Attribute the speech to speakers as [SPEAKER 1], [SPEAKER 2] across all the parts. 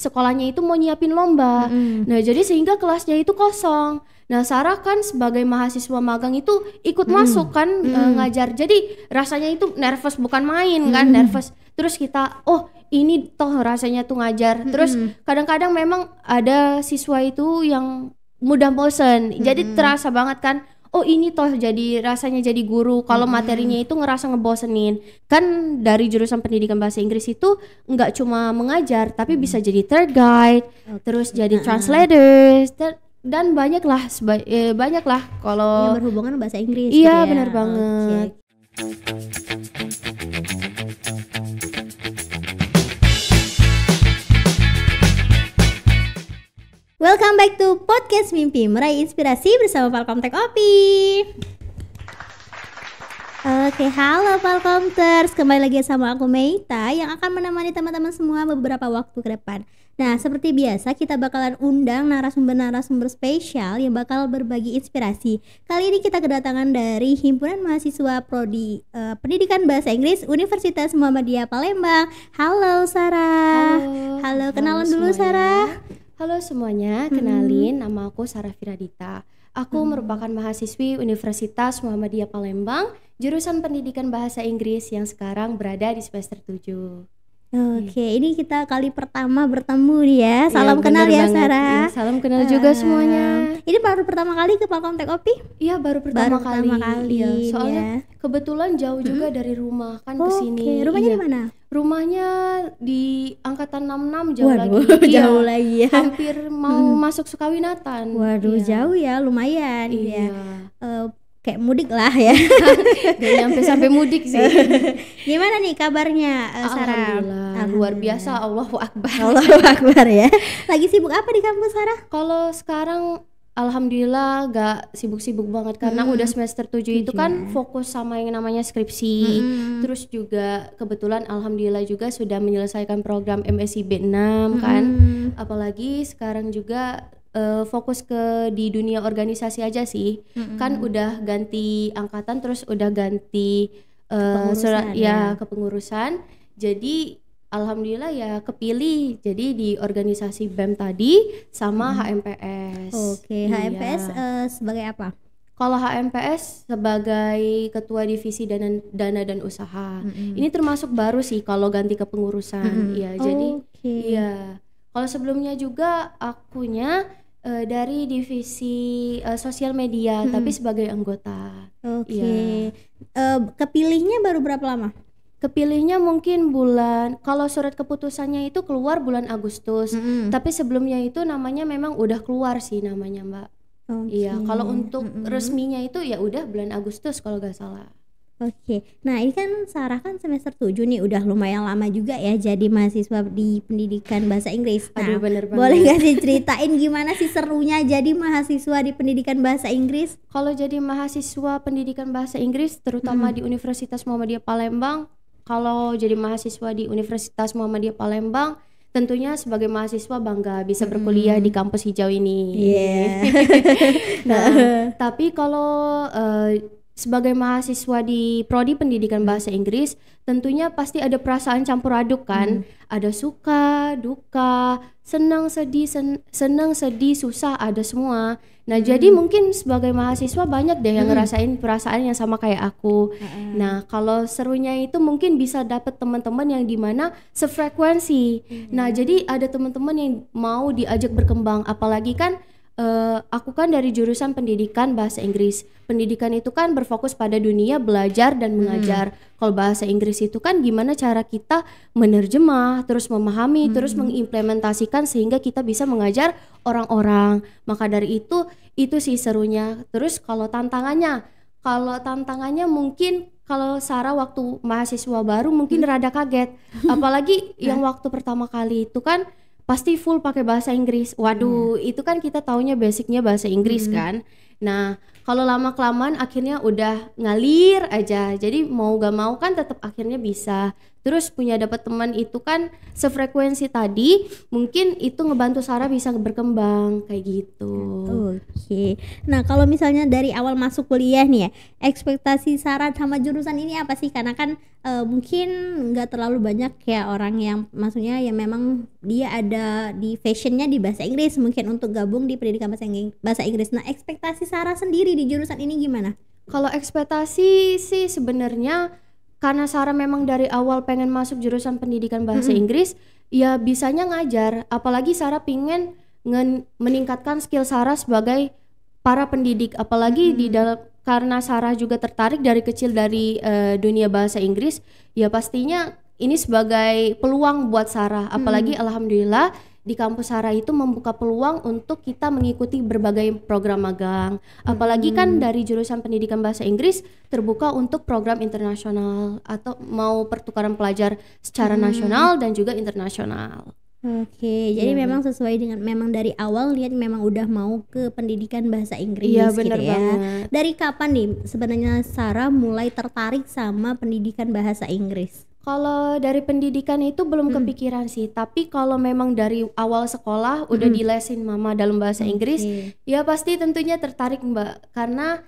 [SPEAKER 1] sekolahnya itu mau nyiapin lomba. Nah jadi sehingga kelasnya itu kosong. Nah Sarah kan sebagai mahasiswa magang itu ikut masuk kan ngajar. Jadi rasanya itu nervous, bukan main kan, nervous. Terus kita ini toh rasanya tuh ngajar. Terus kadang-kadang memang ada siswa itu yang mudah bosen. Jadi terasa banget kan, ini toh jadi rasanya jadi guru kalau materinya itu ngerasa ngebosenin. Kan dari jurusan pendidikan bahasa Inggris itu nggak cuma mengajar, tapi bisa jadi tour guide, terus jadi translators, dan banyaklah kalau
[SPEAKER 2] yang berhubungan bahasa Inggris.
[SPEAKER 1] Iya, benar banget.
[SPEAKER 2] Welcome back to podcast Mimpi Meraih Inspirasi bersama Falcom Tech Opi. Oke, halo Falcomters, kembali lagi sama aku Meita yang akan menemani teman-teman semua beberapa waktu ke depan. Nah, seperti biasa kita bakalan undang narasumber spesial yang bakal berbagi inspirasi. Kali ini kita kedatangan dari Himpunan Mahasiswa Prodi Pendidikan Bahasa Inggris Universitas Muhammadiyah Palembang. Halo Sarah. Halo, kenalan dulu Sarah.
[SPEAKER 1] Halo semuanya, kenalin nama aku Sarah Firadita. Aku merupakan mahasiswi Universitas Muhammadiyah Palembang, jurusan Pendidikan Bahasa Inggris yang sekarang berada di semester 7.
[SPEAKER 2] Oke, ini kita kali pertama bertemu nih ya. Salam kenal ya Sarah.
[SPEAKER 1] Ya, salam kenal juga semuanya.
[SPEAKER 2] Ini baru pertama kali ke Falcom Tech Opi?
[SPEAKER 1] Iya, baru pertama kali.
[SPEAKER 2] Ya,
[SPEAKER 1] soalnya kebetulan jauh juga dari rumah kan ke sini.
[SPEAKER 2] Rumahnya di mana?
[SPEAKER 1] Rumahnya di angkatan 66 jauh lagi.
[SPEAKER 2] Jauh lagi ya.
[SPEAKER 1] Hampir mau masuk Sukawinatan.
[SPEAKER 2] Waduh, jauh ya, lumayan
[SPEAKER 1] ya.
[SPEAKER 2] Kayak mudik lah ya.
[SPEAKER 1] Gak sampai mudik sih.
[SPEAKER 2] Gimana nih kabarnya Sarah?
[SPEAKER 1] Alhamdulillah, luar biasa, Allahu Akbar.
[SPEAKER 2] Allahu Akbar ya. Lagi sibuk apa di kampus Sarah?
[SPEAKER 1] Kalau sekarang alhamdulillah gak sibuk-sibuk banget karena udah semester 7 itu kan fokus sama yang namanya skripsi. Terus juga kebetulan alhamdulillah juga sudah menyelesaikan program MSc B6 kan. Apalagi sekarang juga fokus di dunia organisasi aja sih. Kan udah ganti angkatan, terus udah ganti kepengurusan. Jadi alhamdulillah ya kepilih jadi di organisasi BEM tadi sama HMPS.
[SPEAKER 2] Oke, HMPS sebagai apa?
[SPEAKER 1] Kalau HMPS sebagai ketua divisi dana dan usaha. Ini termasuk baru sih kalau ganti kepengurusan. Iya, jadi iya. Kalau sebelumnya juga akunya dari divisi sosial media tapi sebagai anggota.
[SPEAKER 2] Oke. Kepilihnya baru berapa lama?
[SPEAKER 1] Kepilihnya mungkin kalau surat keputusannya itu keluar bulan Agustus. Tapi sebelumnya itu namanya memang udah keluar sih namanya, Mbak. Iya, kalau untuk resminya itu ya udah bulan Agustus kalau gak salah.
[SPEAKER 2] Oke, nah ini kan Sarah kan semester 7 nih, udah lumayan lama juga ya jadi mahasiswa di pendidikan bahasa Inggris. Nah,
[SPEAKER 1] aduh, bener banget.
[SPEAKER 2] Boleh gak sih ceritain gimana sih serunya jadi mahasiswa di pendidikan bahasa Inggris?
[SPEAKER 1] Kalau jadi mahasiswa pendidikan bahasa Inggris terutama di Universitas Muhammadiyah Palembang, kalau jadi mahasiswa di Universitas Muhammadiyah Palembang tentunya sebagai mahasiswa bangga bisa berkuliah di kampus hijau ini. Nah, tapi kalau sebagai mahasiswa di Prodi Pendidikan Bahasa Inggris tentunya pasti ada perasaan campur aduk kan. Ada suka, duka, senang, sedih, susah, ada semua. Nah jadi mungkin sebagai mahasiswa banyak deh yang ngerasain perasaan yang sama kayak aku. Nah kalau serunya itu mungkin bisa dapet teman-teman yang dimana sefrekuensi. Nah jadi ada teman-teman yang mau diajak berkembang, apalagi kan aku kan dari jurusan pendidikan bahasa Inggris. Pendidikan itu kan berfokus pada dunia belajar dan mengajar. Kalau bahasa Inggris itu kan gimana cara kita menerjemah, terus memahami, terus mengimplementasikan sehingga kita bisa mengajar orang-orang. Maka dari itu sih serunya. Terus kalau tantangannya mungkin kalau Sarah waktu mahasiswa baru mungkin rada kaget. Apalagi yang waktu pertama kali itu kan pasti full pakai bahasa Inggris. Waduh, itu kan kita taunya basicnya bahasa Inggris kan. Nah, kalau lama-kelamaan akhirnya udah ngalir aja. Jadi mau gak mau kan tetap akhirnya bisa. Terus punya dapat teman itu kan sefrekuensi tadi, mungkin itu ngebantu Sarah bisa berkembang kayak gitu.
[SPEAKER 2] Oke. Nah, kalau misalnya dari awal masuk kuliah nih ya, ekspektasi Sarah sama jurusan ini apa sih? Karena kan mungkin nggak terlalu banyak ya orang yang maksudnya ya memang dia ada di fashionnya di bahasa Inggris mungkin untuk gabung di pendidikan bahasa Inggris. Nah, ekspektasi Sarah sendiri di jurusan ini gimana?
[SPEAKER 1] Kalau ekspektasi sih sebenarnya karena Sarah memang dari awal pengen masuk jurusan pendidikan bahasa Inggris, ya bisanya ngajar. Apalagi Sarah pingin meningkatkan skill Sarah sebagai para pendidik. Apalagi di dalam karena Sarah juga tertarik dari kecil dari dunia bahasa Inggris, ya pastinya ini sebagai peluang buat Sarah. Apalagi alhamdulillah di kampus Sarah itu membuka peluang untuk kita mengikuti berbagai program magang. Apalagi kan dari jurusan pendidikan bahasa Inggris terbuka untuk program internasional atau mau pertukaran pelajar secara nasional dan juga internasional.
[SPEAKER 2] Oke, jadi memang sesuai dengan memang dari awal lihat memang udah mau ke pendidikan bahasa Inggris
[SPEAKER 1] Iya,
[SPEAKER 2] gitu
[SPEAKER 1] bener
[SPEAKER 2] ya.
[SPEAKER 1] banget.
[SPEAKER 2] Dari kapan nih sebenarnya Sarah mulai tertarik sama pendidikan bahasa Inggris?
[SPEAKER 1] Kalau dari pendidikan itu belum kepikiran sih, tapi kalau memang dari awal sekolah udah dilesin mama dalam bahasa Inggris, ya pasti tentunya tertarik Mbak, karena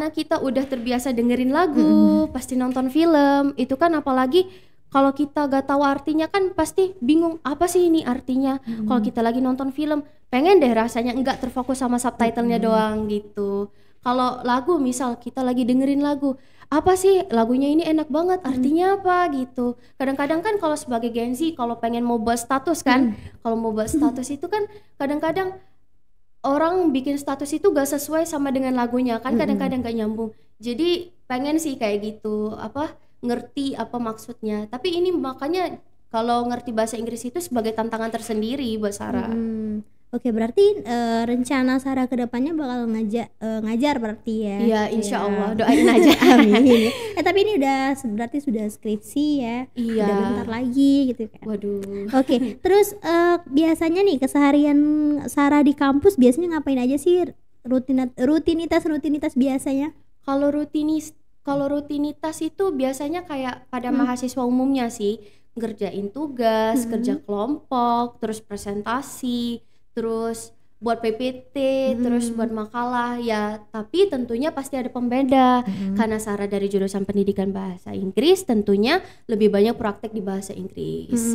[SPEAKER 1] kita udah terbiasa dengerin lagu, pasti nonton film, itu kan apalagi kalau kita gak tahu artinya kan pasti bingung apa sih ini artinya. Kalau kita lagi nonton film, pengen deh rasanya enggak terfokus sama subtitlenya doang gitu. Kalau lagu misal kita lagi dengerin lagu, apa sih lagunya ini enak banget, artinya apa gitu. Kadang-kadang kan kalau sebagai Gen Z kalau pengen mau buat status kan, kalau mau buat status itu kan kadang-kadang orang bikin status itu gak sesuai sama dengan lagunya kan, kadang-kadang gak nyambung. Jadi pengen sih kayak gitu, ngerti apa maksudnya. Tapi ini makanya kalau ngerti bahasa Inggris itu sebagai tantangan tersendiri buat Sarah.
[SPEAKER 2] Oke, berarti rencana Sarah ke depannya bakal ngajar berarti ya?
[SPEAKER 1] Iya, insya Allah, doain aja.
[SPEAKER 2] Amin. Tapi ini berarti sudah skripsi ya?
[SPEAKER 1] Iya.
[SPEAKER 2] Udah bentar lagi gitu kan?
[SPEAKER 1] Waduh.
[SPEAKER 2] Oke, terus biasanya nih keseharian Sarah di kampus biasanya ngapain aja sih? Rutinitas biasanya?
[SPEAKER 1] Kalau rutinitas itu biasanya kayak pada mahasiswa umumnya sih, ngerjain tugas, kerja kelompok, terus presentasi, terus buat PPT, terus buat makalah ya. Tapi tentunya pasti ada pembeda, karena Sarah dari jurusan pendidikan bahasa Inggris, tentunya lebih banyak praktek di bahasa Inggris.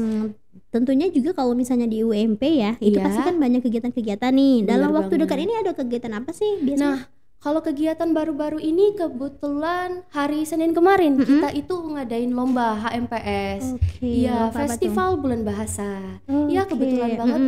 [SPEAKER 2] Tentunya juga kalau misalnya di UMP ya, itu
[SPEAKER 1] Iya.
[SPEAKER 2] pasti kan banyak kegiatan-kegiatan nih. Dalam
[SPEAKER 1] Bener
[SPEAKER 2] waktu dekat
[SPEAKER 1] banget.
[SPEAKER 2] ini ada kegiatan apa sih biasanya?
[SPEAKER 1] Nah, kalau kegiatan baru-baru ini kebetulan hari Senin kemarin kita itu ngadain lomba HMPS.
[SPEAKER 2] Oke,
[SPEAKER 1] Iya,
[SPEAKER 2] lomba apa
[SPEAKER 1] Festival Bulan Bahasa. Iya,
[SPEAKER 2] Oke,
[SPEAKER 1] kebetulan banget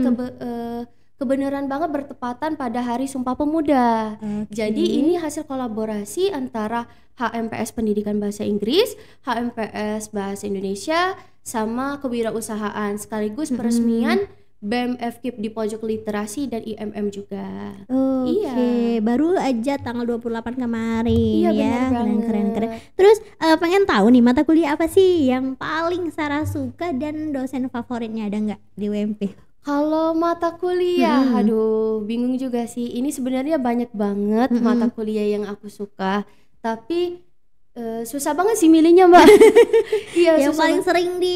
[SPEAKER 1] kebenaran banget bertepatan pada Hari Sumpah Pemuda. Jadi ini hasil kolaborasi antara HMPS Pendidikan Bahasa Inggris, HMPS Bahasa Indonesia, sama kewirausahaan sekaligus peresmian BEM FKIP di Pojok Literasi dan IMM juga.
[SPEAKER 2] Oke,
[SPEAKER 1] Iya.
[SPEAKER 2] baru aja tanggal 28 kemarin
[SPEAKER 1] Iya,
[SPEAKER 2] ya.
[SPEAKER 1] bener
[SPEAKER 2] Keren.
[SPEAKER 1] banget.
[SPEAKER 2] Terus pengen tahu nih mata kuliah apa sih yang paling Sarah suka dan dosen favoritnya ada nggak di UMP?
[SPEAKER 1] Kalau mata kuliah, aduh bingung juga sih. Ini sebenarnya banyak banget mata kuliah yang aku suka, tapi susah banget sih milihnya Mbak. Iya,
[SPEAKER 2] Yang
[SPEAKER 1] susah
[SPEAKER 2] paling
[SPEAKER 1] banget.
[SPEAKER 2] sering di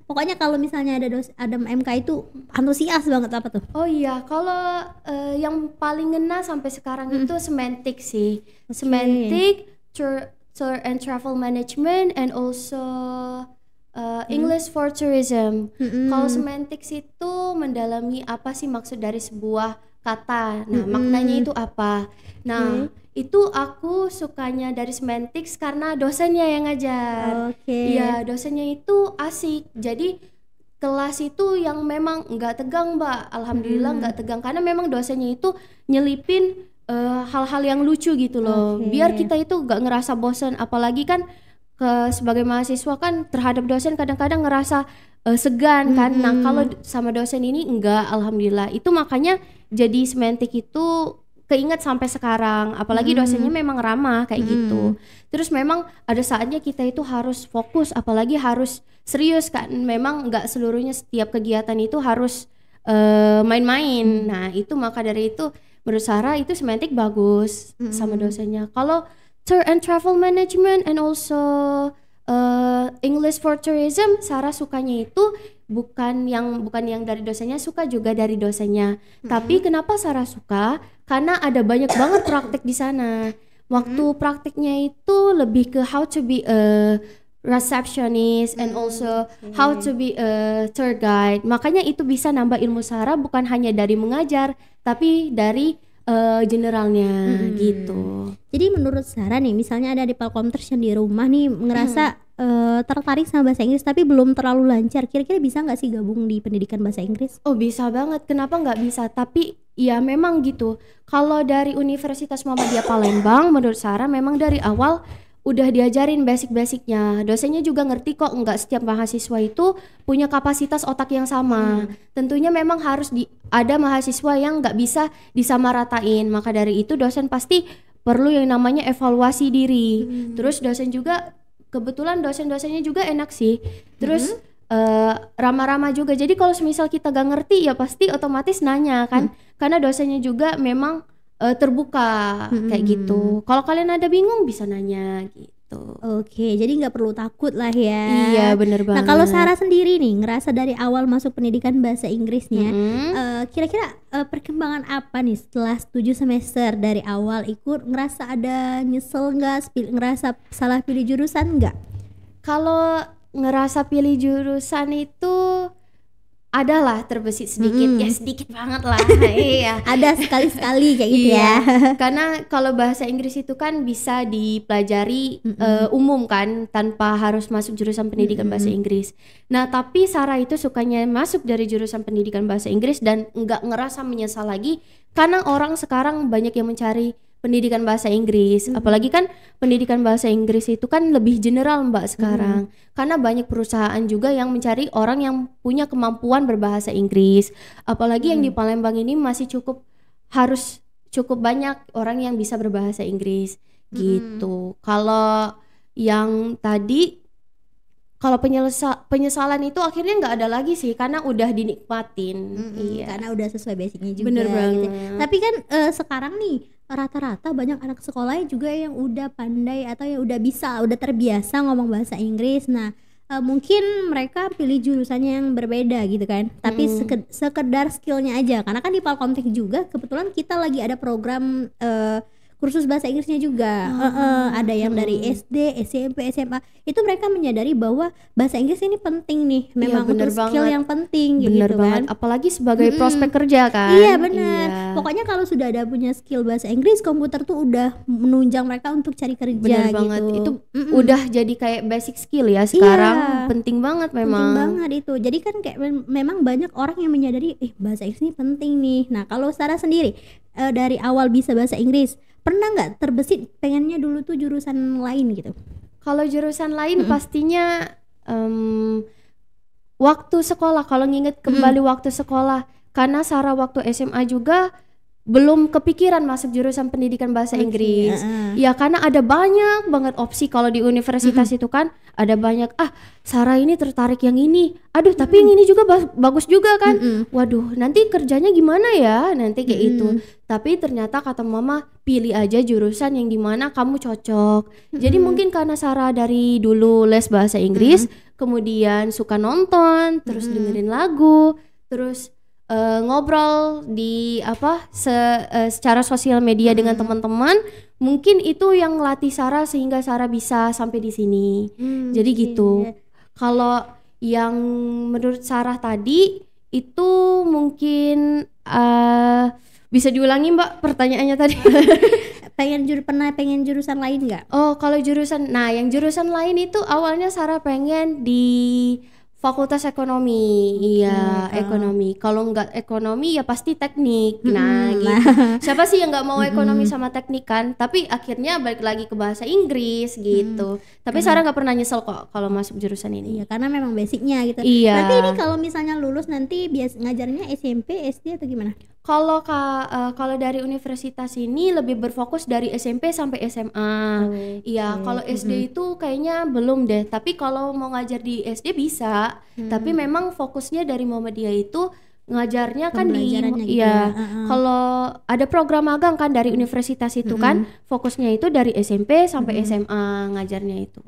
[SPEAKER 2] pokoknya kalau misalnya ada MK itu antusias banget apa tuh?
[SPEAKER 1] Oh iya, kalau yang paling ngena sampai sekarang itu semantik sih. Semantik, tour and travel management, and also English for tourism. Kalau semantik itu mendalami apa sih maksud dari sebuah kata. Nah, maknanya itu apa. Nah, itu aku sukanya dari semantics karena dosennya yang ngajar.
[SPEAKER 2] Oke.
[SPEAKER 1] Iya, dosennya itu asik. Jadi kelas itu yang memang nggak tegang Mbak, alhamdulillah nggak tegang karena memang dosennya itu nyelipin hal-hal yang lucu gitu loh. Biar kita itu nggak ngerasa bosan, apalagi kan sebagai mahasiswa kan terhadap dosen kadang-kadang ngerasa segan kan. Nah, kalau sama dosen ini enggak, alhamdulillah. Itu makanya jadi semantik itu keinget sampai sekarang, apalagi dosennya memang ramah kayak gitu. Terus memang ada saatnya kita itu harus fokus, apalagi harus serius kan. Memang nggak seluruhnya setiap kegiatan itu harus main-main. Nah, itu maka dari itu menurut Sarah itu semantik bagus sama dosennya. Kalau tour and travel management and also English for tourism, Sarah sukanya itu bukan yang dari dosennya, suka juga dari dosennya. Tapi kenapa Sarah suka? Karena ada banyak banget praktek di sana. Waktu prakteknya itu lebih ke how to be a receptionist and also how to be a tour guide. Makanya itu bisa nambah ilmu Sarah bukan hanya dari mengajar, tapi dari generalnya gitu.
[SPEAKER 2] Jadi menurut Sarah nih, misalnya ada di Palkomters yang di rumah nih ngerasa tertarik sama bahasa Inggris tapi belum terlalu lancar, kira-kira bisa nggak sih gabung di pendidikan bahasa Inggris?
[SPEAKER 1] Oh bisa banget, kenapa nggak bisa? Tapi ya memang gitu. Kalau dari Universitas Muhammadiyah Palembang, menurut Sarah memang dari awal udah diajarin basic-basicnya. Dosennya juga ngerti kok, nggak setiap mahasiswa itu punya kapasitas otak yang sama. Tentunya memang harus ada mahasiswa yang nggak bisa disamaratain. Maka dari itu dosen pasti perlu yang namanya evaluasi diri. Terus dosen juga, kebetulan dosen-dosennya juga enak sih. Terus ramah-ramah juga. Jadi kalau misal kita gak ngerti ya pasti otomatis nanya kan. Karena dosennya juga memang terbuka kayak gitu. Kalau kalian ada bingung bisa nanya gitu.
[SPEAKER 2] Oke, jadi nggak perlu takut lah ya.
[SPEAKER 1] Iya bener banget.
[SPEAKER 2] Nah kalau Sarah sendiri nih ngerasa dari awal masuk pendidikan bahasa Inggrisnya, kira-kira perkembangan apa nih setelah 7 semester dari awal ikut, ngerasa ada nyesel nggak, ngerasa salah pilih jurusan nggak?
[SPEAKER 1] Kalau ngerasa pilih jurusan itu adalah terbesit sedikit, ya sedikit banget lah. Iya.
[SPEAKER 2] Ada sekali-sekali kayak gitu ya.
[SPEAKER 1] Karena kalau bahasa Inggris itu kan bisa dipelajari umum kan, tanpa harus masuk jurusan pendidikan bahasa Inggris. Nah tapi Sarah itu sukanya masuk dari jurusan pendidikan bahasa Inggris dan nggak ngerasa menyesal lagi, karena orang sekarang banyak yang mencari pendidikan bahasa Inggris, apalagi kan pendidikan bahasa Inggris itu kan lebih general Mbak sekarang, karena banyak perusahaan juga yang mencari orang yang punya kemampuan berbahasa Inggris, apalagi yang di Palembang ini masih harus cukup banyak orang yang bisa berbahasa Inggris gitu. Kalau yang tadi, kalau penyesalan itu akhirnya nggak ada lagi sih, karena udah dinikmatin. Iya.
[SPEAKER 2] Karena udah sesuai basicnya juga.
[SPEAKER 1] Bener banget.
[SPEAKER 2] Gitu. Tapi kan sekarang nih rata-rata banyak anak sekolah juga yang udah pandai atau yang udah terbiasa ngomong bahasa Inggris. Nah mungkin mereka pilih jurusannya yang berbeda gitu kan. Tapi sekedar skillnya aja. Karena kan di Palkomtek juga kebetulan kita lagi ada program kursus bahasa Inggrisnya juga. Ada yang dari SD, SMP, SMA. Itu mereka menyadari bahwa bahasa Inggris ini penting nih, memang untuk skill yang penting
[SPEAKER 1] bener
[SPEAKER 2] gitu
[SPEAKER 1] banget.
[SPEAKER 2] kan.
[SPEAKER 1] Apalagi sebagai prospek kerja kan.
[SPEAKER 2] Iya benar. Pokoknya kalau sudah ada punya skill bahasa Inggris, komputer tuh udah menunjang mereka untuk cari kerja.
[SPEAKER 1] Bener banget. Itu udah jadi kayak basic skill ya sekarang. Penting banget memang.
[SPEAKER 2] Penting banget itu. Jadi kan kayak memang banyak orang yang menyadari bahasa Inggris ini penting nih. Nah kalau Sarah sendiri dari awal bisa bahasa Inggris, pernah nggak terbesit pengennya dulu tuh jurusan lain gitu?
[SPEAKER 1] Kalau jurusan lain pastinya waktu sekolah, kalau nginget kembali waktu sekolah, karena Sarah waktu SMA juga belum kepikiran masuk jurusan pendidikan bahasa Inggris. Ya karena ada banyak banget opsi kalau di universitas itu kan, ada banyak Sarah ini tertarik yang ini. Aduh, tapi yang ini juga bagus juga kan. Waduh, nanti kerjanya gimana ya? Nanti kayak itu. Tapi ternyata kata mama, pilih aja jurusan yang dimana kamu cocok. Jadi mungkin karena Sarah dari dulu les bahasa Inggris, kemudian suka nonton, terus dengerin lagu, terus ngobrol di secara sosial media dengan teman-teman, mungkin itu yang ngelatih Sarah sehingga Sarah bisa sampai di sini. Jadi gitu. Kalau yang menurut Sarah tadi itu mungkin bisa diulangi Mbak pertanyaannya tadi?
[SPEAKER 2] pengen jurusan lain nggak?
[SPEAKER 1] Oh kalau jurusan, yang jurusan lain itu awalnya Sarah pengen di Fakultas Ekonomi, ekonomi. Kalau nggak ekonomi ya pasti teknik. Nah, gitu. Siapa sih yang nggak mau ekonomi sama teknik kan? Tapi akhirnya balik lagi ke bahasa Inggris gitu. Tapi Sarah nggak pernah nyesel kok kalau masuk jurusan ini.
[SPEAKER 2] Iya, karena memang basicnya gitu.
[SPEAKER 1] Iya.
[SPEAKER 2] Berarti ini kalau misalnya lulus nanti ngajarnya SMP, SD atau gimana?
[SPEAKER 1] Kalau dari universitas ini lebih berfokus dari SMP sampai SMA. Iya, kalau SD itu kayaknya belum deh. Tapi kalau mau ngajar di SD bisa. Tapi memang fokusnya dari Muhammadiyah itu ngajarnya kan di
[SPEAKER 2] Pembelajarannya gitu
[SPEAKER 1] ya.
[SPEAKER 2] ya.
[SPEAKER 1] Kalau ada program magang kan dari universitas itu kan fokusnya itu dari SMP sampai SMA ngajarnya itu.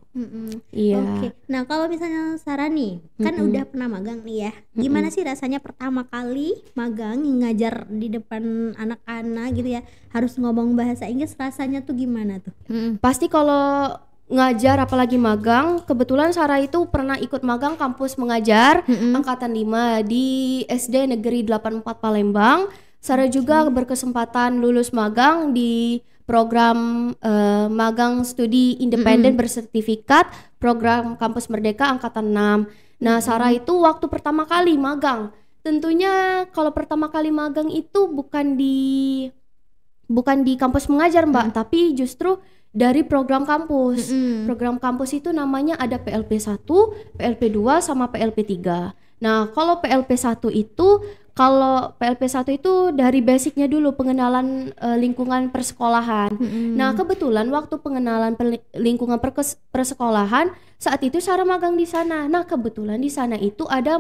[SPEAKER 1] Iya.
[SPEAKER 2] Oke. Nah, kalau misalnya Sarah nih, kan udah pernah magang nih ya. Gimana sih rasanya pertama kali magang ngajar di depan anak-anak gitu ya? Harus ngomong bahasa Inggris, rasanya tuh gimana tuh?
[SPEAKER 1] Pasti kalau ngajar apalagi magang, kebetulan Sarah itu pernah ikut magang kampus mengajar angkatan 5 di SD Negeri 84 Palembang. Sarah juga berkesempatan lulus magang di program magang studi independen bersertifikat program Kampus Merdeka angkatan 6. Nah, Sarah itu waktu pertama kali magang. Tentunya kalau pertama kali magang itu bukan di kampus mengajar, Mbak, tapi justru dari program kampus. Program kampus itu namanya ada PLP 1, PLP 2 sama PLP 3. Nah, kalau PLP 1 itu dari basicnya dulu pengenalan lingkungan persekolahan. Nah, kebetulan waktu pengenalan lingkungan persekolahan saat itu Sarah magang di sana. Nah, kebetulan di sana itu ada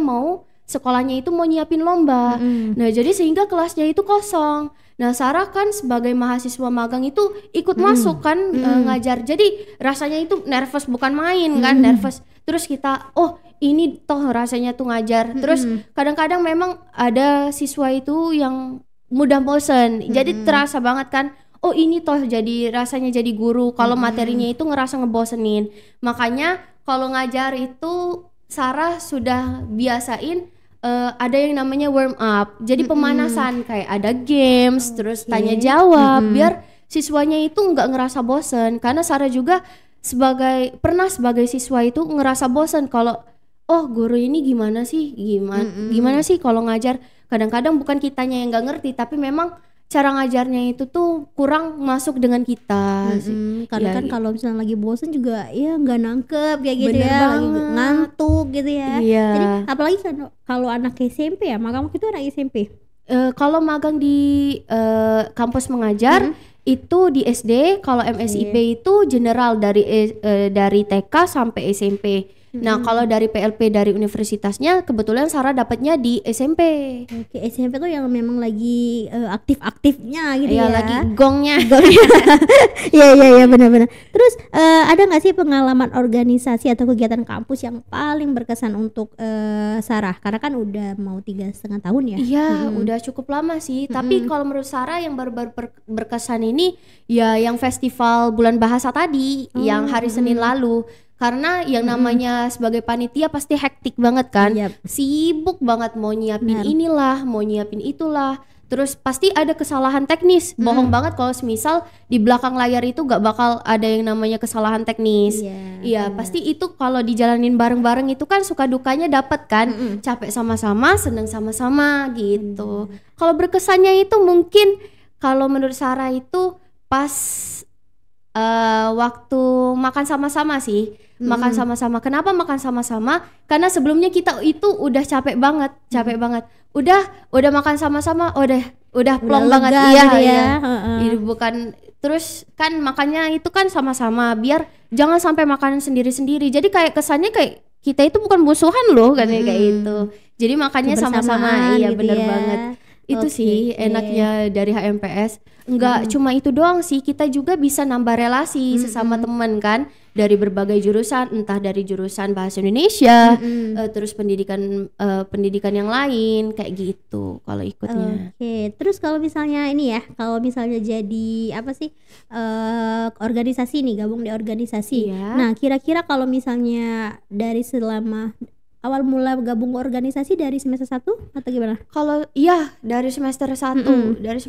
[SPEAKER 1] sekolahnya itu mau nyiapin lomba. Nah, jadi sehingga kelasnya itu kosong. Nah, Sarah kan sebagai mahasiswa magang itu ikut masuk kan ngajar. Jadi rasanya itu nervous, bukan main kan, nervous. Terus kita, oh ini toh rasanya tuh ngajar. Terus kadang-kadang memang ada siswa itu yang mudah bosen. Jadi terasa banget kan, oh ini toh jadi rasanya jadi guru. Kalau materinya itu ngerasa ngebosenin. Makanya kalau ngajar itu Sarah sudah biasain ada yang namanya warm up. Jadi pemanasan kayak ada games, terus tanya jawab biar siswanya itu nggak ngerasa bosen. Karena Sarah juga pernah sebagai siswa itu ngerasa bosen kalau oh guru ini gimana sih kalau ngajar. Kadang-kadang bukan kitanya yang nggak ngerti, tapi memang cara ngajarnya itu tuh kurang masuk dengan kita.
[SPEAKER 2] Karena
[SPEAKER 1] Ya,
[SPEAKER 2] kan kalau misalnya lagi bosen juga ya nggak nangkep kayak gitu
[SPEAKER 1] Bener
[SPEAKER 2] ya, lagi
[SPEAKER 1] banget.
[SPEAKER 2] ngantuk gitu ya.
[SPEAKER 1] Iya.
[SPEAKER 2] Jadi apalagi kan kalau anak SMP ya, magang itu anak SMP.
[SPEAKER 1] Kalau magang di kampus mengajar itu di SD, kalau MSIP itu general dari TK sampai SMP. Nah, kalau dari PLP dari universitasnya kebetulan Sarah dapatnya di SMP.
[SPEAKER 2] Oke, SMP tuh yang memang lagi aktif-aktifnya gitu
[SPEAKER 1] Iya,
[SPEAKER 2] ya.
[SPEAKER 1] lagi gongnya.
[SPEAKER 2] Iya benar-benar. Terus ada nggak sih pengalaman organisasi atau kegiatan kampus yang paling berkesan untuk Sarah? Karena kan udah mau 3,5 tahun ya.
[SPEAKER 1] Iya, udah cukup lama sih. Tapi kalau menurut Sarah yang baru-baru berkesan ini ya yang festival bulan bahasa tadi yang hari Senin lalu. Karena yang namanya sebagai panitia pasti hektik banget kan.
[SPEAKER 2] Yap.
[SPEAKER 1] Sibuk banget mau nyiapin inilah, mau nyiapin itulah. Terus pasti ada kesalahan teknis. Bohong banget kalau semisal di belakang layar itu gak bakal ada yang namanya kesalahan teknis. Iya, pasti itu kalau dijalanin bareng-bareng itu kan suka dukanya dapat kan. Capek sama-sama, seneng sama-sama gitu. Kalau berkesannya itu mungkin kalau menurut Sarah itu pas waktu makan sama-sama sih. Makan sama-sama. Kenapa makan sama-sama? Karena sebelumnya kita itu udah capek banget. Udah makan sama-sama, udah plong banget.
[SPEAKER 2] lega
[SPEAKER 1] Iya,
[SPEAKER 2] gitu ya.
[SPEAKER 1] iya. Ini bukan terus kan makannya itu kan sama-sama biar jangan sampai makan sendiri-sendiri. Jadi kayak kesannya kayak kita itu bukan musuhan loh katanya kayak itu. Jadi makannya sama-sama. Iya,
[SPEAKER 2] gitu
[SPEAKER 1] bener
[SPEAKER 2] ya.
[SPEAKER 1] banget. Itu sih enaknya dari HMPS. Enggak cuma itu doang sih, kita juga bisa nambah relasi sesama teman kan, dari berbagai jurusan, entah dari jurusan bahasa Indonesia, terus pendidikan yang lain kayak gitu kalau ikutnya.
[SPEAKER 2] Oke, terus kalau misalnya ini ya, kalau misalnya jadi apa sih organisasi nih, gabung di organisasi.
[SPEAKER 1] Iya.
[SPEAKER 2] Nah, kira-kira kalau misalnya dari selama awal mula gabung ke organisasi dari semester 1 atau gimana?
[SPEAKER 1] Kalau iya dari semester 1, dari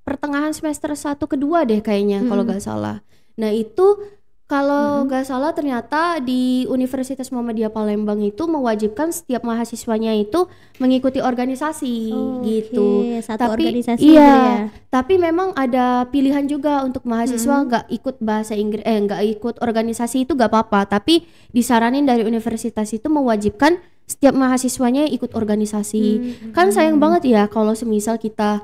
[SPEAKER 1] pertengahan semester 1 kedua deh kayaknya kalau gak salah. Nah, itu kalau gak salah ternyata di Universitas Muhammadiyah Palembang itu mewajibkan setiap mahasiswanya itu mengikuti organisasi gitu.
[SPEAKER 2] Oke, satu
[SPEAKER 1] Tapi
[SPEAKER 2] organisasi
[SPEAKER 1] iya,
[SPEAKER 2] gitu ya.
[SPEAKER 1] tapi memang ada pilihan juga untuk mahasiswa gak ikut bahasa Inggris, gak ikut organisasi itu gak apa-apa. Tapi disaranin dari universitas itu mewajibkan setiap mahasiswanya ikut organisasi. Kan sayang banget ya kalau semisal kita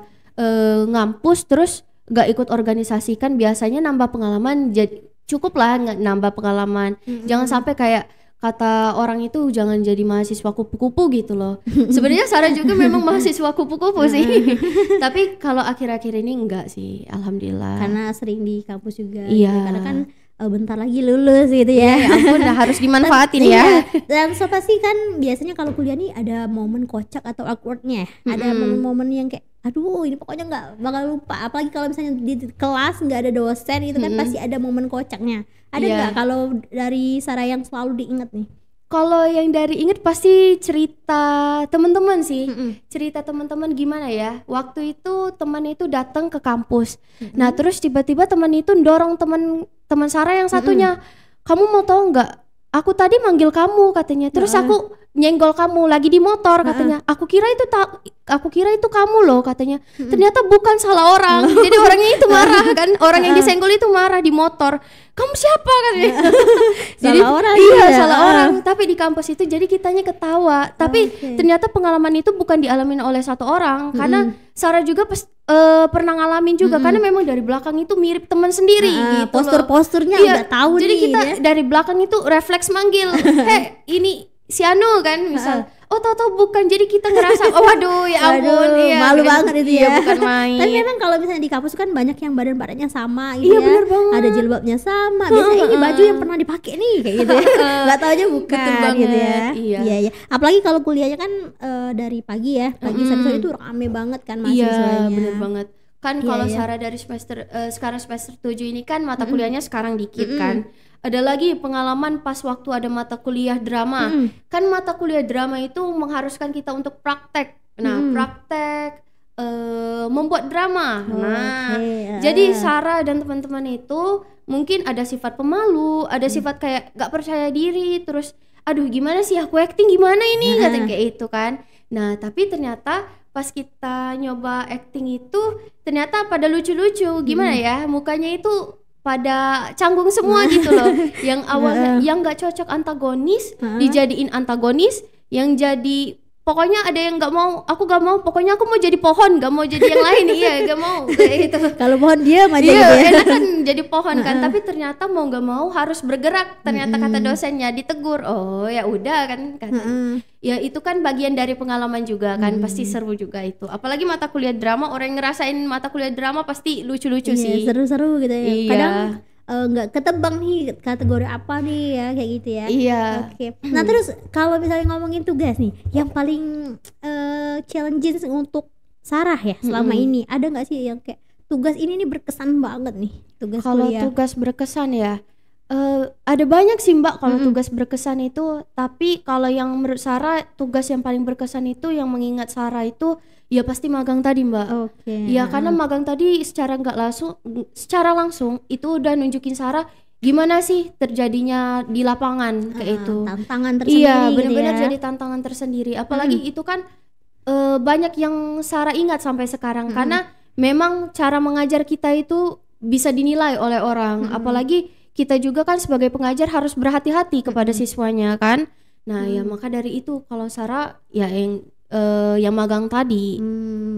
[SPEAKER 1] ngampus terus gak ikut organisasi, kan biasanya nambah pengalaman, jadi cukup lah nambah pengalaman. Jangan sampai kayak kata orang itu jangan jadi mahasiswa kupu-kupu gitu loh. Sebenarnya Sarah juga memang mahasiswa kupu-kupu sih. Tapi kalau akhir-akhir ini enggak sih, alhamdulillah.
[SPEAKER 2] Karena sering di kampus juga.
[SPEAKER 1] Iya.
[SPEAKER 2] Gitu. Karena kan bentar lagi lulus gitu ya.
[SPEAKER 1] Ya ampun, udah harus dimanfaatin ya.
[SPEAKER 2] Dan so pasti kan biasanya kalau kuliah nih ada momen kocak atau awkwardnya. Ada momen-momen yang kayak aduh ini pokoknya nggak bakal lupa. Apalagi kalau misalnya di kelas nggak ada dosen itu kan pasti ada momen kocaknya. Ada nggak kalau dari Sarah yang selalu diingat nih?
[SPEAKER 1] Kalau yang dari inget pasti cerita teman-teman sih. Cerita teman-teman gimana ya? Waktu itu teman itu datang ke kampus. Nah, terus tiba-tiba teman itu dorong teman Sarah yang satunya. Kamu mau tahu nggak? Aku tadi manggil kamu katanya. Terus aku nyenggol kamu lagi di motor katanya. Aku kira itu kamu loh katanya. Ternyata bukan, salah orang. Jadi orangnya itu marah kan. Orang yang disenggol itu marah di motor. Kamu siapa katanya. Jadi
[SPEAKER 2] salah orang.
[SPEAKER 1] Iya, salah orang. Tapi di kampus itu jadi kitanya ketawa. Tapi ternyata pengalaman itu bukan dialamin oleh satu orang. Karena Sarah juga pernah ngalamin juga. Karena memang dari belakang itu mirip teman sendiri gitu.
[SPEAKER 2] Postur-posturnya udah tahu
[SPEAKER 1] jadi
[SPEAKER 2] nih.
[SPEAKER 1] Jadi kita dari belakang itu refleks manggil. Hei, ini si Anu kan misal. Oh tahu bukan, jadi kita ngerasa oh waduh ya ampun. Iya,
[SPEAKER 2] malu banget itu ya.
[SPEAKER 1] Bukan main.
[SPEAKER 2] Tapi memang kalau misalnya di kampus kan banyak yang badannya sama gitu. Iya,
[SPEAKER 1] bener banget.
[SPEAKER 2] Ada jilbabnya sama. Biasanya ini baju yang pernah dipakai nih kayak gitu ya. Gak taunya bukan.
[SPEAKER 1] Betul banget,
[SPEAKER 2] gitu ya.
[SPEAKER 1] Iya.
[SPEAKER 2] Apalagi kalau kuliahnya kan dari pagi ya. Pagi sampai itu rame banget kan mahasiswanya.
[SPEAKER 1] Iya, bener banget. Kan kalau Sarah dari sekarang semester 7 ini kan mata kuliahnya sekarang dikit kan. Ada lagi pengalaman pas waktu ada mata kuliah drama. Kan mata kuliah drama itu mengharuskan kita untuk praktek. Nah, praktek membuat drama. Jadi Sarah dan teman-teman itu mungkin ada sifat pemalu, ada sifat kayak gak percaya diri, terus aduh gimana sih aku acting gimana ini, katanya kayak itu kan. Nah, tapi ternyata pas kita nyoba acting itu ternyata pada lucu-lucu. Gimana ya, mukanya itu pada canggung semua gitu loh. Yang awalnya yang gak cocok antagonis dijadiin antagonis, yang jadi pokoknya ada yang aku gak mau, pokoknya aku mau jadi pohon, gak mau jadi yang lain. Iya, gak mau kayak itu.
[SPEAKER 2] Kalau pohon diam aja
[SPEAKER 1] gitu
[SPEAKER 2] ya.
[SPEAKER 1] Enak kan jadi pohon kan, tapi ternyata mau gak mau harus bergerak. Ternyata kata dosennya ditegur. Oh ya udah kan kata. Ya itu kan bagian dari pengalaman juga kan, pasti seru juga itu. Apalagi mata kuliah drama, orang yang ngerasain mata kuliah drama pasti lucu-lucu sih.
[SPEAKER 2] Seru-seru gitu ya.
[SPEAKER 1] Iya.
[SPEAKER 2] Kadang nggak ketebang nih kategori apa nih ya kayak gitu ya.
[SPEAKER 1] Iya.
[SPEAKER 2] Oke. Nah terus kalau misalnya ngomongin tugas nih, yang paling challenging untuk Sarah ya selama ini, ada nggak sih yang kayak tugas ini nih berkesan banget nih tugas
[SPEAKER 1] kalau
[SPEAKER 2] kuliah?
[SPEAKER 1] Tugas berkesan ya. Ada banyak sih Mbak kalau tugas berkesan itu, tapi kalau yang menurut Sarah tugas yang paling berkesan itu yang mengingat Sarah itu ya pasti magang tadi Mbak. Ya karena magang tadi secara langsung itu udah nunjukin Sarah gimana sih terjadinya di lapangan kayak itu.
[SPEAKER 2] Tantangan tersendiri.
[SPEAKER 1] Iya, benar-benar
[SPEAKER 2] gitu ya.
[SPEAKER 1] jadi tantangan tersendiri. Apalagi itu kan banyak yang Sarah ingat sampai sekarang karena memang cara mengajar kita itu bisa dinilai oleh orang. Apalagi kita juga kan sebagai pengajar harus berhati-hati kepada siswanya kan. Nah ya maka dari itu kalau Sarah ya yang magang tadi.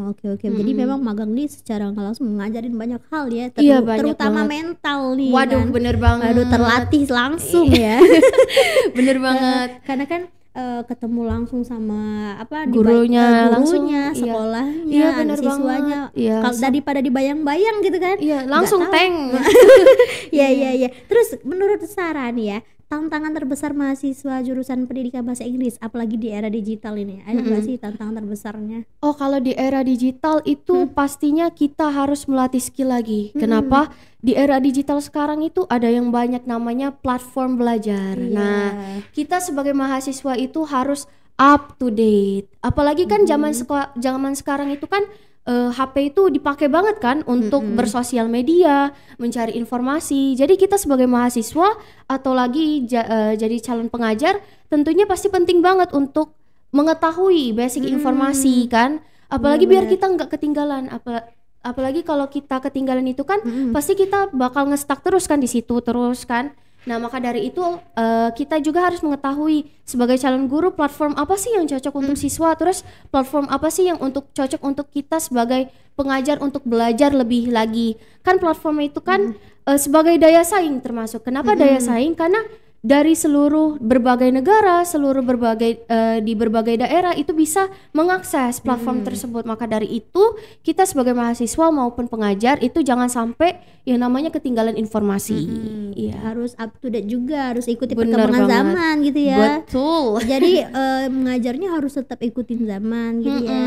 [SPEAKER 2] Oke. Jadi memang magang nih secara nggak langsung ngajarin banyak hal ya. Terutama
[SPEAKER 1] banget.
[SPEAKER 2] Mental nih.
[SPEAKER 1] Waduh
[SPEAKER 2] kan.
[SPEAKER 1] bener banget.
[SPEAKER 2] Waduh terlatih langsung ya.
[SPEAKER 1] Bener banget.
[SPEAKER 2] Karena kan ketemu langsung sama
[SPEAKER 1] gurunya,
[SPEAKER 2] sekolahnya,
[SPEAKER 1] bener
[SPEAKER 2] siswanya. Kalau daripada dibayang-bayang gitu kan.
[SPEAKER 1] Iya, langsung tank.
[SPEAKER 2] Iya. Terus menurut Sarah nih ya, tantangan terbesar mahasiswa jurusan pendidikan bahasa Inggris apalagi di era digital ini, ada nggak sih tantangan terbesarnya?
[SPEAKER 1] Oh kalau di era digital itu pastinya kita harus melatih skill lagi. Kenapa? Di era digital sekarang itu ada yang banyak namanya platform belajar. Nah kita sebagai mahasiswa itu harus up to date. Apalagi kan zaman sekarang itu kan HP itu dipakai banget kan untuk bersosial media, mencari informasi. Jadi kita sebagai mahasiswa atau lagi jadi calon pengajar tentunya pasti penting banget untuk mengetahui basic informasi kan. Apalagi biar kita nggak ketinggalan. Apalagi kalau kita ketinggalan itu kan pasti kita bakal nge-stuck terus kan di situ terus kan. Nah maka dari itu kita juga harus mengetahui sebagai calon guru platform apa sih yang cocok untuk siswa, terus platform apa sih yang cocok untuk kita sebagai pengajar untuk belajar lebih lagi. Kan platform itu kan sebagai daya saing termasuk. Kenapa daya saing? Karena dari seluruh berbagai negara, di berbagai daerah itu bisa mengakses platform tersebut. Maka dari itu kita sebagai mahasiswa maupun pengajar itu jangan sampai yang namanya ketinggalan informasi. Iya.
[SPEAKER 2] Harus up to date juga, harus ikuti
[SPEAKER 1] Bener
[SPEAKER 2] perkembangan
[SPEAKER 1] banget.
[SPEAKER 2] zaman gitu ya.
[SPEAKER 1] Betul.
[SPEAKER 2] Jadi mengajarnya harus tetap ikutin zaman gitu ya.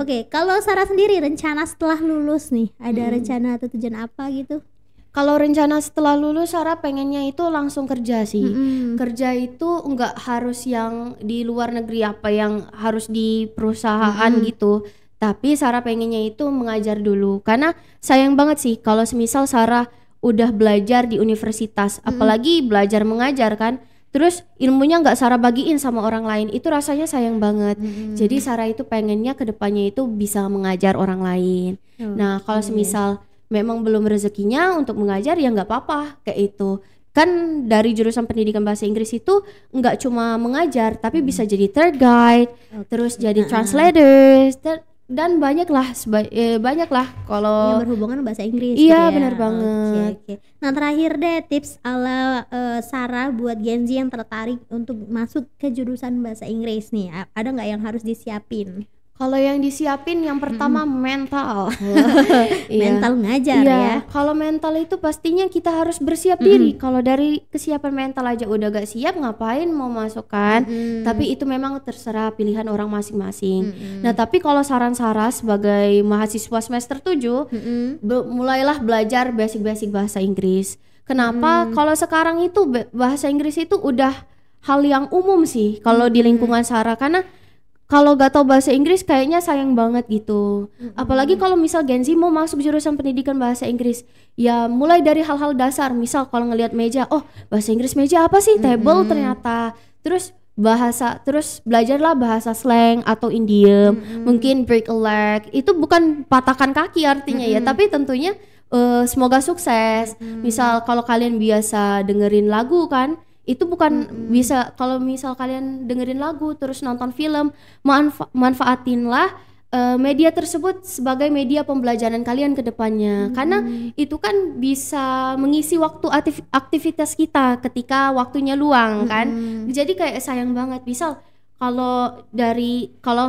[SPEAKER 2] Oke, kalau Sarah sendiri rencana setelah lulus nih, ada rencana atau tujuan apa gitu?
[SPEAKER 1] Kalau rencana setelah lulus, Sarah pengennya itu langsung kerja sih. Kerja itu enggak harus yang di luar negeri, apa yang harus di perusahaan gitu. Tapi Sarah pengennya itu mengajar dulu. Karena sayang banget sih kalau semisal Sarah udah belajar di universitas, apalagi belajar mengajar kan, terus ilmunya nggak Sarah bagiin sama orang lain, itu rasanya sayang banget. Jadi Sarah itu pengennya kedepannya itu bisa mengajar orang lain. Nah kalau semisal memang belum rezekinya untuk mengajar ya nggak apa-apa kayak itu. Kan dari jurusan pendidikan bahasa Inggris itu nggak cuma mengajar, tapi bisa jadi tour guide, terus jadi translators, dan banyaklah kalau
[SPEAKER 2] Yang berhubungan bahasa Inggris.
[SPEAKER 1] Iya,
[SPEAKER 2] gitu ya.
[SPEAKER 1] benar banget.
[SPEAKER 2] Oke. Nah terakhir deh tips ala Sarah buat Gen Z yang tertarik untuk masuk ke jurusan bahasa Inggris nih. Ada nggak yang harus disiapin?
[SPEAKER 1] Kalau yang disiapin yang pertama mental. Iya.
[SPEAKER 2] Mental ngajar
[SPEAKER 1] Iya,
[SPEAKER 2] ya.
[SPEAKER 1] kalau mental itu pastinya kita harus bersiap diri. Kalau dari kesiapan mental aja udah gak siap, ngapain mau masuk kan? Tapi itu memang terserah pilihan orang masing-masing. Nah, tapi kalau saran Sarah sebagai mahasiswa semester 7, mulailah belajar basic-basic bahasa Inggris. Kenapa? Kalau sekarang itu bahasa Inggris itu udah hal yang umum sih kalau di lingkungan Sarah, karena kalau gak tahu bahasa Inggris kayaknya sayang banget gitu. Apalagi kalau misal Gen Z mau masuk jurusan pendidikan bahasa Inggris, ya mulai dari hal-hal dasar. Misal kalau ngelihat meja, oh bahasa Inggris meja apa sih? Table ternyata. Terus belajarlah bahasa slang atau idiom. Mungkin break a leg. Itu bukan patahkan kaki artinya ya, tapi tentunya semoga sukses. Misal kalau kalian biasa dengerin lagu kan, itu bukan bisa, kalau misal kalian dengerin lagu terus nonton film, manfaatinlah media tersebut sebagai media pembelajaran kalian ke depannya. Karena itu kan bisa mengisi waktu aktivitas kita ketika waktunya luang kan. Jadi kayak sayang banget. Misal kalau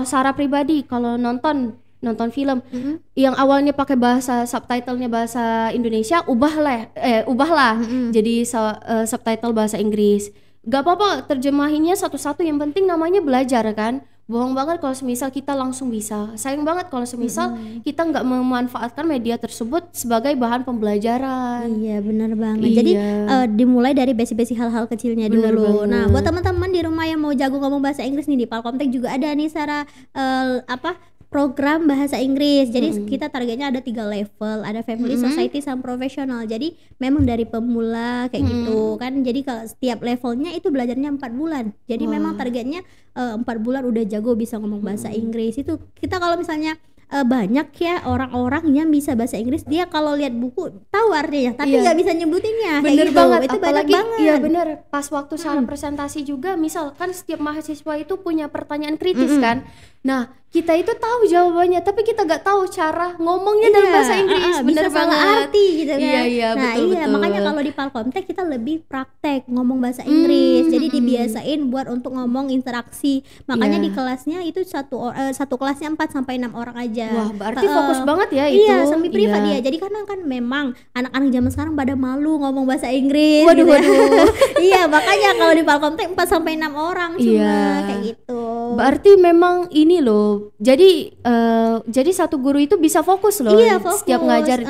[SPEAKER 1] Sarah pribadi kalau nonton film yang awalnya pakai subtitlenya bahasa Indonesia, ubahlah jadi subtitle bahasa Inggris. Gak apa-apa terjemahinnya satu-satu, yang penting namanya belajar kan. Bohong banget kalau semisal kita langsung bisa. Sayang banget kalau semisal kita nggak memanfaatkan media tersebut sebagai bahan pembelajaran.
[SPEAKER 2] Iya benar banget.
[SPEAKER 1] Iya.
[SPEAKER 2] Jadi dimulai dari basic-basic hal-hal kecilnya
[SPEAKER 1] Bener
[SPEAKER 2] dulu.
[SPEAKER 1] banget.
[SPEAKER 2] Nah buat teman-teman di rumah yang mau jago ngomong bahasa Inggris nih, di Palkomtek juga ada nih Sarah program bahasa Inggris. Jadi kita targetnya ada 3 level, ada family, society, sama profesional. Jadi memang dari pemula kayak gitu kan. Jadi kalau setiap levelnya itu belajarnya 4 bulan. Jadi memang targetnya 4 bulan udah jago bisa ngomong bahasa Inggris. Itu kita kalau misalnya banyak ya orang-orang yang bisa bahasa Inggris, dia kalau lihat buku tahu artinya tapi nggak bisa nyebutinnya.
[SPEAKER 1] Bener
[SPEAKER 2] kayak gitu.
[SPEAKER 1] banget,
[SPEAKER 2] Itu
[SPEAKER 1] apalagi
[SPEAKER 2] banyak banget.
[SPEAKER 1] iya bener, pas waktu Sarah presentasi juga, misalkan setiap mahasiswa itu punya pertanyaan kritis kan. Nah kita itu tahu jawabannya tapi kita nggak tahu cara ngomongnya dalam bahasa Inggris. Bener
[SPEAKER 2] bisa salah
[SPEAKER 1] banget.
[SPEAKER 2] arti gitu kan.
[SPEAKER 1] Iya,
[SPEAKER 2] Nah
[SPEAKER 1] betul.
[SPEAKER 2] makanya kalau di Palkomtek kita lebih praktek ngomong bahasa Inggris. Jadi dibiasain buat untuk ngomong interaksi. Makanya di kelasnya itu satu kelasnya 4 sampai 6 orang aja.
[SPEAKER 1] Wah, berarti fokus banget ya itu.
[SPEAKER 2] Iya, sambil privat
[SPEAKER 1] Iya.
[SPEAKER 2] dia. Jadi karena kan memang anak-anak zaman sekarang pada malu ngomong bahasa Inggris.
[SPEAKER 1] Waduh.
[SPEAKER 2] Iya, makanya kalau di Palkomtek 4 sampai 6 orang cuma
[SPEAKER 1] Iya.
[SPEAKER 2] kayak gitu.
[SPEAKER 1] Berarti memang ini loh. Jadi satu guru itu bisa fokus loh.
[SPEAKER 2] Iya, fokus.
[SPEAKER 1] Setiap ngajar.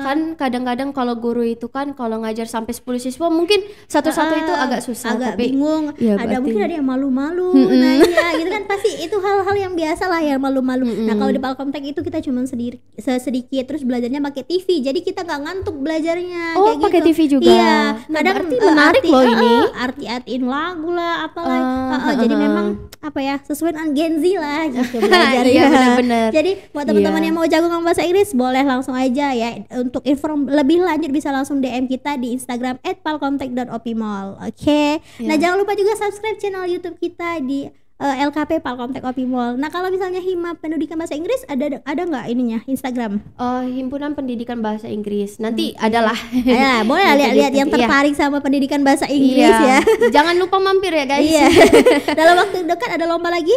[SPEAKER 1] Kan kadang-kadang kalau guru itu kan kalau ngajar sampai 10 siswa mungkin satu-satu itu agak susah,
[SPEAKER 2] agak
[SPEAKER 1] tapi
[SPEAKER 2] bingung.
[SPEAKER 1] ya,
[SPEAKER 2] Ada
[SPEAKER 1] berarti-
[SPEAKER 2] mungkin ada yang malu-malu nanya gitu kan, pasti itu hal-hal yang biasa lah yang malu-malu. Nah kalau di Palkomtek itu kita cuma sedikit terus belajarnya pakai TV, jadi kita nggak ngantuk belajarnya.
[SPEAKER 1] Oh,
[SPEAKER 2] kayak
[SPEAKER 1] pakai
[SPEAKER 2] gitu.
[SPEAKER 1] TV juga.
[SPEAKER 2] Iya,
[SPEAKER 1] Nah,
[SPEAKER 2] kadang
[SPEAKER 1] berarti menarik loh ini.
[SPEAKER 2] artiin lagu lah apalah. Jadi memang apa ya, sesuai dengan Gen Z lah gitu belajar.
[SPEAKER 1] Iya,
[SPEAKER 2] ya.
[SPEAKER 1] benar-benar.
[SPEAKER 2] Jadi buat teman-teman
[SPEAKER 1] Iya.
[SPEAKER 2] yang mau jago ngomong bahasa Inggris boleh langsung aja ya. Untuk info lebih lanjut bisa langsung DM kita di Instagram @palkomtek.opimall. Oke. Nah, jangan lupa juga subscribe channel YouTube kita di LKP Palkomtek Opimol. Nah kalau misalnya Hima Pendidikan Bahasa Inggris ada nggak ininya Instagram?
[SPEAKER 1] Himpunan Pendidikan Bahasa Inggris nanti adalah
[SPEAKER 2] Ya, boleh lihat-lihat yang tertarik sama pendidikan bahasa Inggris ya.
[SPEAKER 1] Jangan lupa mampir ya guys.
[SPEAKER 2] Iya. Dalam waktu dekat ada lomba lagi?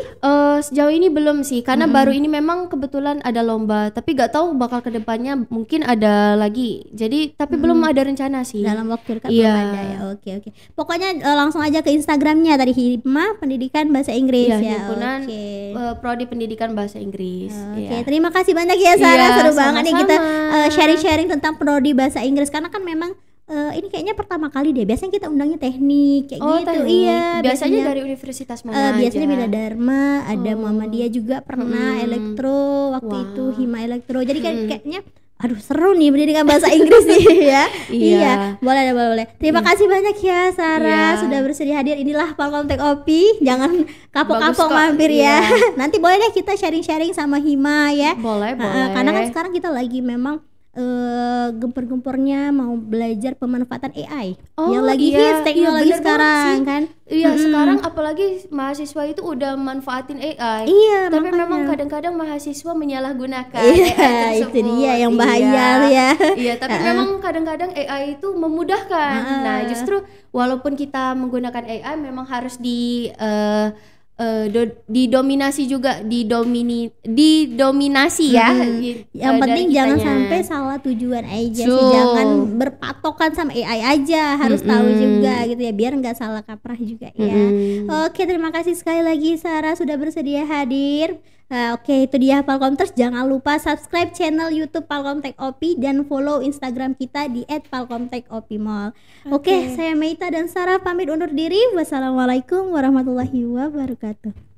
[SPEAKER 1] Sejauh ini belum sih, karena baru ini memang kebetulan ada lomba, tapi gak tahu bakal kedepannya mungkin ada lagi. Jadi tapi belum ada rencana sih.
[SPEAKER 2] Dalam waktu dekat belum ada ya. Oke. Pokoknya langsung aja ke Instagramnya tadi Hima Pendidikan Bahasa Inggris ya.
[SPEAKER 1] Himpunan Prodi Pendidikan Bahasa Inggris.
[SPEAKER 2] Oke, terima kasih banyak ya Sarah. Seru banget nih kita sharing-sharing tentang prodi bahasa Inggris karena kan memang ini kayaknya pertama kali deh. Biasanya kita undangnya teknik kayak gitu.
[SPEAKER 1] Teknik.
[SPEAKER 2] Iya,
[SPEAKER 1] biasanya dari Universitas mana
[SPEAKER 2] biasanya
[SPEAKER 1] aja.
[SPEAKER 2] Bina Dharma, ada Muhammadiyah juga pernah elektro waktu itu Hima Elektro. Jadi kayaknya aduh seru nih pendidikan bahasa Inggris nih ya. Iya, boleh. Terima kasih banyak ya Sarah sudah bersedia hadir. Inilah Palkomtek Opi. Jangan kapok-kapok mampir ya. Nanti boleh deh kita sharing-sharing sama Hima ya.
[SPEAKER 1] Boleh.
[SPEAKER 2] Karena kan sekarang kita lagi memang gempur-gempornya mau belajar pemanfaatan AI yang lagi hits teknologi sekarang kan.
[SPEAKER 1] Iya, sekarang apalagi mahasiswa itu udah manfaatin AI.
[SPEAKER 2] Iya,
[SPEAKER 1] tapi
[SPEAKER 2] makanya.
[SPEAKER 1] memang kadang-kadang mahasiswa menyalahgunakan
[SPEAKER 2] Iya,
[SPEAKER 1] AI
[SPEAKER 2] itu
[SPEAKER 1] tersebut.
[SPEAKER 2] dia yang bahaya ya.
[SPEAKER 1] Iya, tapi memang kadang-kadang AI itu memudahkan. Nah, justru walaupun kita menggunakan AI memang harus didominasi juga, didominasi ya.
[SPEAKER 2] Yang penting jangan sampai salah tujuan aja sih, jangan berpatokan sama AI aja, harus tahu juga gitu ya biar nggak salah kaprah juga ya. Oke, terima kasih sekali lagi Sarah sudah bersedia hadir. Oke, itu dia Palkomters. Jangan lupa subscribe channel YouTube Palkomtek Opi dan follow Instagram kita di @palkomtekopimol. Oke, saya Meita dan Sarah pamit undur diri. Wassalamualaikum warahmatullahi wabarakatuh.